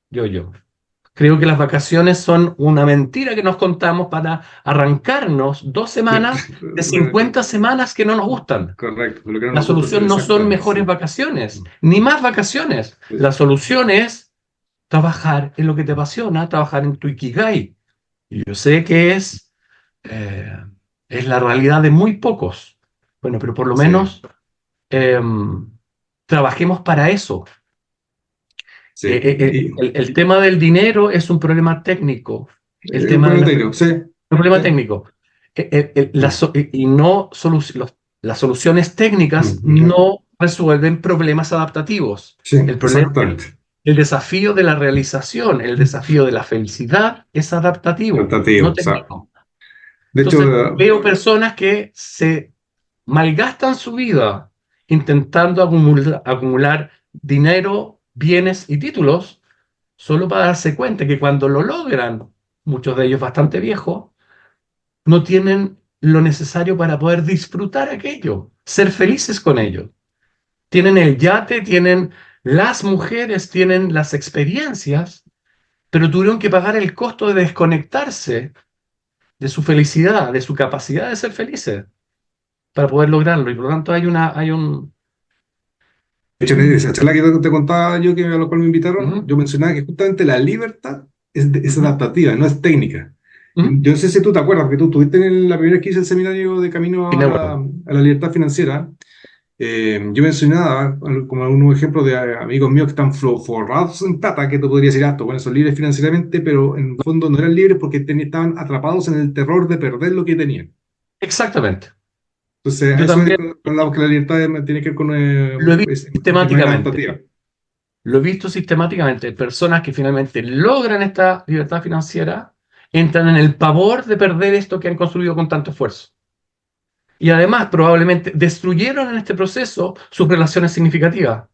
yo. Creo que las vacaciones son una mentira que nos contamos para arrancarnos 2 semanas de 50 semanas que no nos gustan. Correcto, lo que no La nos gusta hacer solución no son exactamente, mejores sí. vacaciones, ni más vacaciones. Es- La solución es trabajar en lo que te apasiona, trabajar en tu ikigai. Y yo sé que eh, es la realidad de muy pocos. Bueno, pero por lo Sí, menos trabajemos para eso. sí. El tema del dinero es un problema técnico. El Un tema de problema la, técnico, sí. un problema Sí. técnico. Mm. Y no las soluciones técnicas Ya. no resuelven problemas adaptativos. Sí, El problema, exactamente. el desafío de la realización, el desafío de la felicidad es adaptativo, Tentativo, no o sea, técnico. de hecho, Entonces, veo personas que se malgastan su vida intentando acumular dinero, bienes y títulos, solo para darse cuenta que cuando lo logran, muchos de ellos bastante viejos, no tienen lo necesario para poder disfrutar aquello, ser felices con ello. Tienen el yate, tienen las mujeres, tienen las experiencias, pero tuvieron que pagar el costo de desconectarse de su felicidad, de su capacidad de ser felices, para poder lograrlo. Y por lo tanto hay un... de hecho, en esa charla que te contaba yo, que a lo cual me invitaron, Ujú, yo mencionaba que justamente la libertad es ujú, adaptativa, no es técnica. ujú. Yo no sé si tú te acuerdas, que tú estuviste en la primera vez que hice el seminario de camino Y a me la, acuerdo. a la libertad financiera. Yo mencionaba como algunos ejemplos de amigos míos que están forrados en plata, que tú podrías decir, ah, bueno, son libres financieramente, pero en el fondo no eran libres porque estaban atrapados en el terror de perder lo que tenían. Exactamente. Entonces, Yo eso es también con que la libertad tiene que ver con lo he visto de manera sistemáticamente. adaptativa. Lo he visto sistemáticamente. Personas que finalmente logran esta libertad financiera entran en el pavor de perder esto que han construido con tanto esfuerzo. Y además, probablemente destruyeron en este proceso sus relaciones significativas.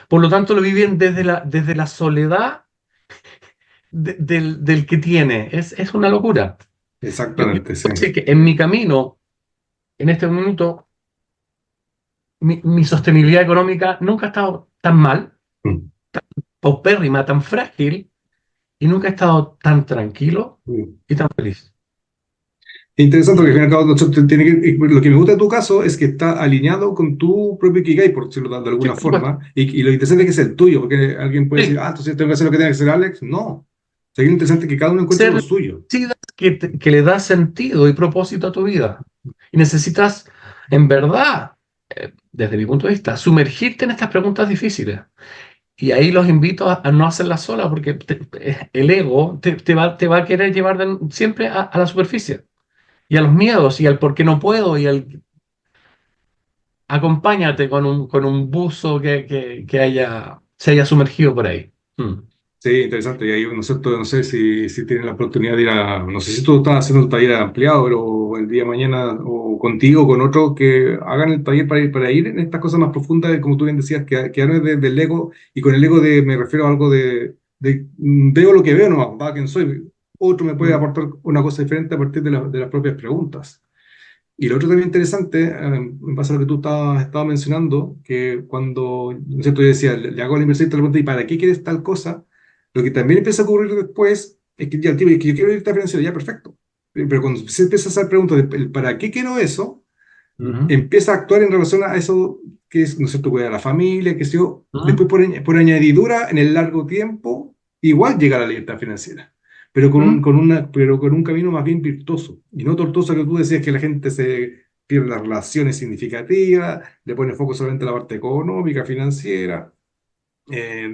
Por lo tanto, lo viven desde la soledad del que tiene. Es una locura. Yo Exactamente, sí. puedo decir que en mi camino, en este minuto, mi sostenibilidad económica nunca ha estado tan mal, Mm. paupérrima, tan frágil, y nunca he estado tan tranquilo Mm. y tan feliz. Interesante porque al fin y al cabo lo que me gusta de tu caso es que está alineado con tu propio Ikigai, por decirlo de Sí, alguna por supuesto. forma, y lo interesante es que es el tuyo, porque alguien puede decir, Sí, ah, entonces tengo que hacer lo que tiene que hacer Alex. No, sería interesante que cada uno encuentre lo ser suyo. vidas que le da sentido y propósito a tu vida. Y necesitas, en verdad, desde mi punto de vista, sumergirte en estas preguntas difíciles. Y ahí los invito a no hacerlas sola, porque el ego te va a querer llevar siempre a la superficie. Y a los miedos, y al por qué no puedo, y al acompáñate con un buzo que se haya sumergido por ahí. Mm. Sí, interesante. Y ahí, ¿no es cierto? No sé si tienen la oportunidad de ir a, no sé si tú estás haciendo un taller ampliado, pero el día de mañana o contigo o con otro que hagan el taller para ir en estas cosas más profundas, como tú bien decías, que no es del ego, y con el ego me refiero a algo veo lo que veo, no, va, quién soy. Otro me puede Mm, aportar una cosa diferente a partir de las propias preguntas. Y lo otro también interesante, en base a lo que tú estabas mencionando, que cuando, ¿no es cierto? Yo decía, le hago a la inversión y te pregunto, ¿y para qué quieres tal cosa? Lo que también empieza a ocurrir después es que ya el tipo, es que yo quiero ir a financiero, ya perfecto. Pero cuando se empieza a hacer preguntas de ¿para qué quiero eso? ujú, Empieza a actuar en relación a eso que es, ¿no es cierto?, cuidar a la familia, que sé yo. ujú, Después, por añadidura, en el largo tiempo, igual llega a la libertad financiera, pero ujú. pero con un camino más bien virtuoso y no tortuoso, que tú decías que la gente se pierde las relaciones significativas, le pone foco solamente a la parte económica, financiera,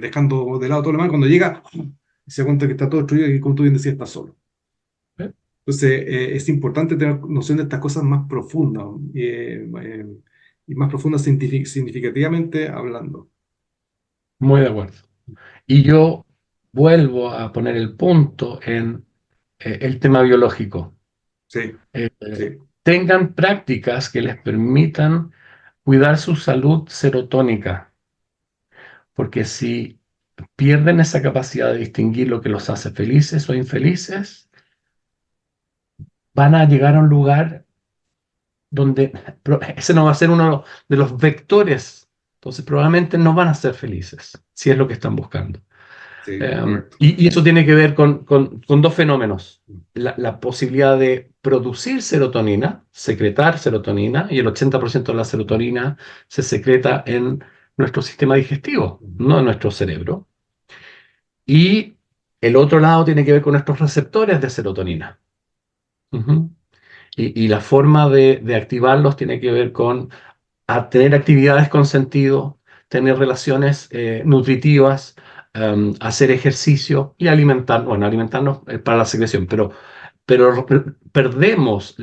dejando de lado todo lo demás. Cuando llega, se da cuenta que está todo destruido y, como tú bien decías, está solo. Entonces, es importante tener noción de estas cosas más profundas, y más profundas significativamente hablando. Muy de acuerdo. Y yo vuelvo a poner el punto en el tema biológico. Sí, sí, Tengan prácticas que les permitan cuidar su salud serotónica, porque si pierden esa capacidad de distinguir lo que los hace felices o infelices, van a llegar a un lugar donde ese no va a ser uno de los vectores. Entonces probablemente no van a ser felices, si es lo que están buscando. sí, correcto. Y eso tiene que ver con dos fenómenos. La posibilidad de producir serotonina, secretar serotonina, y el 80% de la serotonina se secreta en nuestro sistema digestivo, no en nuestro cerebro. Y el otro lado tiene que ver con nuestros receptores de serotonina. Ujú. Y la forma de activarlos tiene que ver con tener actividades con sentido, tener relaciones nutritivas, hacer ejercicio y alimentar, bueno, alimentarnos para la secreción, pero perdemos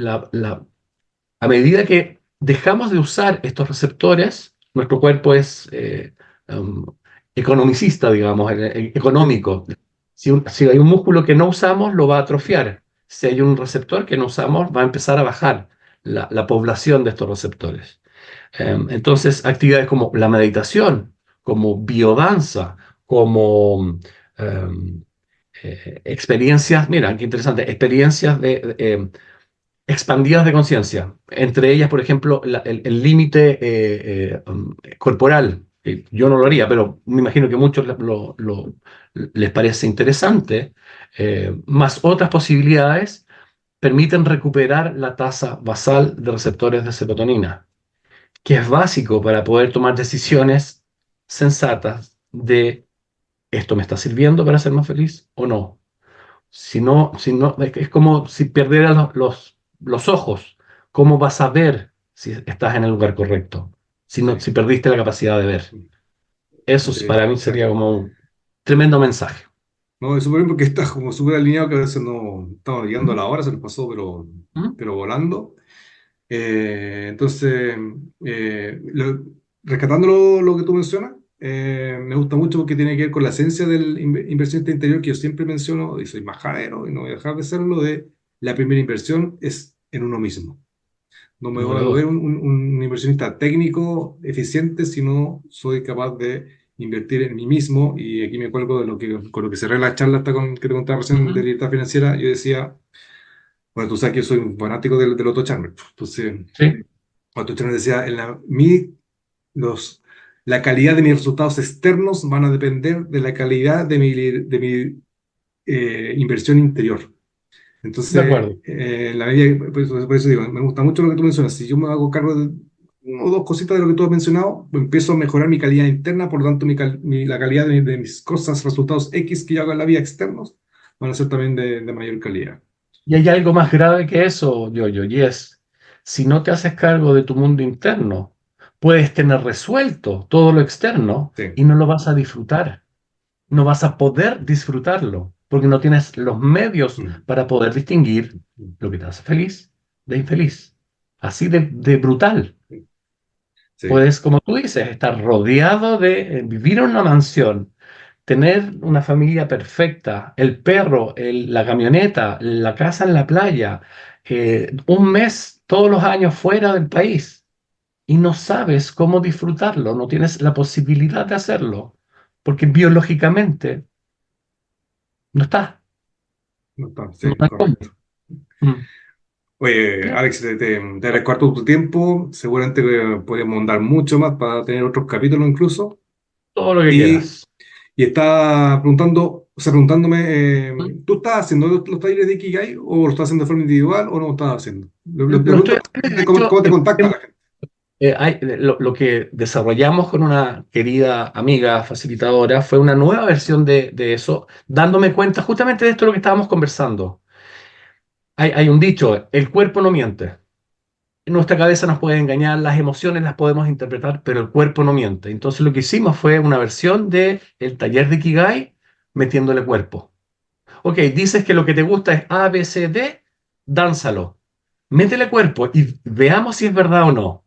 a medida que dejamos de usar estos receptores, nuestro cuerpo es um, economicista, digamos, Sí, económico. Si hay un músculo que no usamos, lo va a atrofiar. Si hay un receptor que no usamos, va a empezar a bajar la población de estos receptores. Entonces, actividades como la meditación, como biodanza, como em, experiencias, mira, qué interesante, experiencias expandidas de conciencia. Entre ellas, por ejemplo, el límite corporal. Yo no lo sí, haría, pero me imagino que a muchos les parece interesante. Más otras posibilidades permiten recuperar la tasa basal de receptores de serotonina, que es básico para poder tomar decisiones sensatas de esto me está sirviendo para ser más feliz o no. Si no, es como si perdieras los ojos. ¿Cómo vas a ver si estás en el lugar correcto? sí, Si perdiste la capacidad de ver. Eso para mí sería exacto. como un tremendo mensaje. No, es súper bien porque está como súper alineado, que a veces no estamos llegando a Ujú, la hora, se nos pasó, ujú, pero volando. Entonces, rescatando lo que tú mencionas, me gusta mucho porque tiene que ver con la esencia del inversionista interior, que yo siempre menciono, y soy majadero y no voy a dejar de serlo, de la primera inversión es en uno mismo. No me voy a número volver dos. un inversionista técnico, eficiente, si no soy capaz de invertir en mí mismo. Y aquí me cuelgo de con lo que cerré la charla hasta que te contaba recién de Ujú, libertad financiera. Yo decía, bueno, tú sabes que yo soy un fanático del Otto Scharmer. Entonces, sí, Otto Scharmer decía, los, la calidad de mis resultados externos van a depender de la calidad de mi inversión interior. de Entonces, acuerdo. la medida, por eso digo, me gusta mucho lo que tú mencionas. Si yo me hago cargo de una o dos cositas de lo que tú has mencionado, empiezo a mejorar mi calidad interna, por lo tanto, la calidad de mis cosas, resultados X que yo hago en la vida externos, van a ser también de mayor calidad. Y hay algo más grave que eso, y es, si no te haces cargo de tu mundo interno, puedes tener resuelto todo lo externo Sí. y no lo vas a disfrutar. No vas a poder disfrutarlo porque no tienes los medios Mm. para poder distinguir Mm. lo que te hace feliz de infeliz. Así de brutal. Sí. Puedes, como tú dices, estar rodeado vivir en una mansión, tener una familia perfecta, el perro, la camioneta, la casa en la playa, un mes todos los años fuera del país y no sabes cómo disfrutarlo, no tienes la posibilidad de hacerlo, porque biológicamente no está, No está, no sí, hay cómo. correcto. Mm. Oye, Alex, te agradezco harto tu tiempo. Seguramente que podríamos andar mucho más para tener otros capítulos incluso. Todo lo que Y, quieras. y está preguntando, o sea, preguntándome, Mm. ¿tú estás haciendo los talleres de Ikigai o lo estás haciendo de forma individual o no lo estás haciendo? Lo Lo estoy pregunto haciendo, de de cómo, hecho, cómo te contacta la gente. lo que desarrollamos con una querida amiga facilitadora fue una nueva versión de eso, dándome cuenta justamente de esto lo que estábamos conversando. Hay un dicho, el cuerpo no miente. Nuestra cabeza nos puede engañar, las emociones las podemos interpretar, pero el cuerpo no miente. Entonces lo que hicimos fue una versión de el taller de Ikigai metiéndole cuerpo. Ok, dices que lo que te gusta es A, B, C, D, dánzalo. Métele cuerpo y veamos si es verdad o no.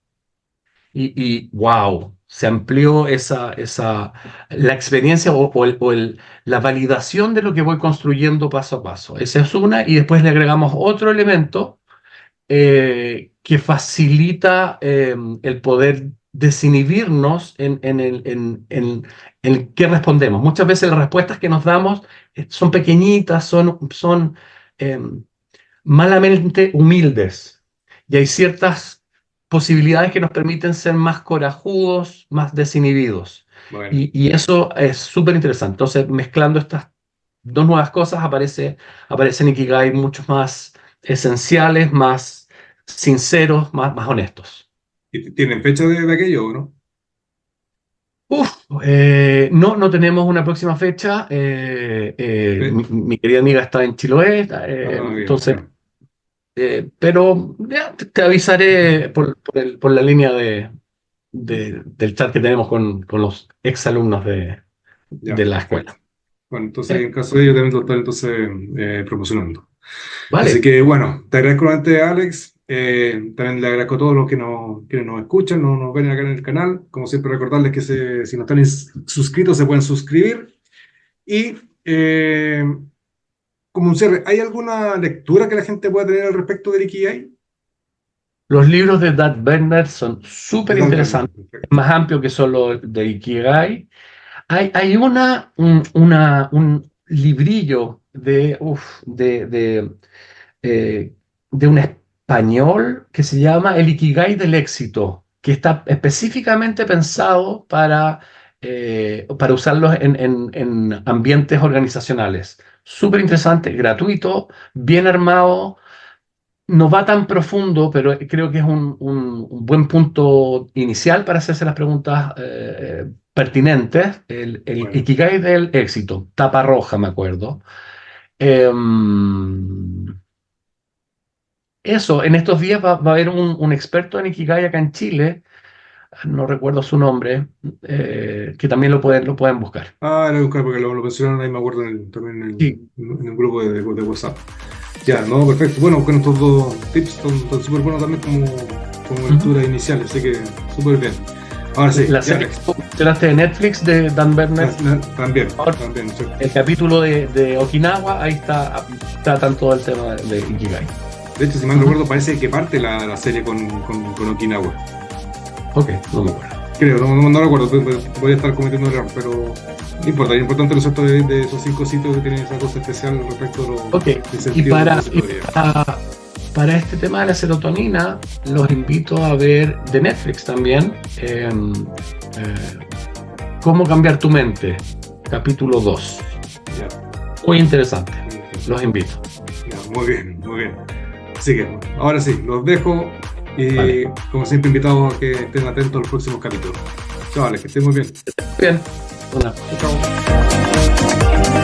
Wow, se amplió la experiencia la validación de lo que voy construyendo paso a paso. Esa es una, y después le agregamos otro elemento que facilita el poder desinhibirnos en qué respondemos. Muchas veces las respuestas que nos damos son pequeñitas, son eh, malamente humildes. Y hay ciertas posibilidades que nos permiten ser más corajudos, más desinhibidos. Bueno, Y eso es súper interesante. Entonces, mezclando estas dos nuevas cosas, aparecen Ikigai muchos más esenciales, más sinceros, más honestos. ¿y tienen fecha de aquello o no? No tenemos una próxima fecha. Sí. Mi querida amiga está en Chiloé, Ah, bien, entonces ya. pero ya te avisaré por la línea del chat que tenemos con los exalumnos Ya, de la escuela. perfecto. Bueno, entonces ¿Eh? en caso de ello también lo están entonces promocionando. Así Vale, que bueno, te agradezco nuevamente, Alex. También le agradezco a todos los quienes nos escuchan, nos ven acá en el canal. Como siempre, recordarles que si no están suscritos, se pueden suscribir. Y como un cierre, ¿hay alguna lectura que la gente pueda tener al respecto del Ikigai? los libros de Dad Bernard son De súper Tal Verne, interesantes, perfecto. más amplio que solo de Ikigai. Hay un librillo eh, de un español que se llama El Ikigai del éxito, que está específicamente pensado para usarlos en ambientes organizacionales. Súper interesante, gratuito, bien armado, no va tan profundo, pero creo que es un buen punto inicial para hacerse las preguntas pertinentes. El Bueno, Ikigai del éxito, tapa roja, me acuerdo. Em, Eso, en estos días va a haber un experto en Ikigai acá en Chile, no recuerdo su nombre, que también lo pueden buscar. era buscar porque lo mencionaron ahí, me acuerdo también Sí. en un grupo de WhatsApp. Ya, no, perfecto. Bueno, con estos dos tips son súper buenos también como Ujú. lectura inicial, así que súper bien. Ahora sí, La ya, serie Alex. que mencionaste de Netflix de Dan Bernard, También, ahora, también, sí. el capítulo de Okinawa, ahí tratan todo el tema de Ikigai. De hecho, si mal no Ujú. recuerdo, parece que parte la serie con Okinawa. Ok, no me acuerdo. Creo, no recuerdo, voy a estar cometiendo un error, pero no importa, lo importante es de esos 5 sitios que tienen esa cosa especial respecto a los Ok, y incentivos de para, y teoría. para este tema de la serotonina, los invito a ver de Netflix también. ¿Cómo cambiar tu mente? Capítulo 2. Ya, Muy interesante. Los invito. ya, muy bien, muy bien. Así que, bueno, ahora sí, los dejo Vale. y como siempre invitados a que estén atentos a los próximos capítulos. Chavales, que estén muy bien. Bien. Una. Chao.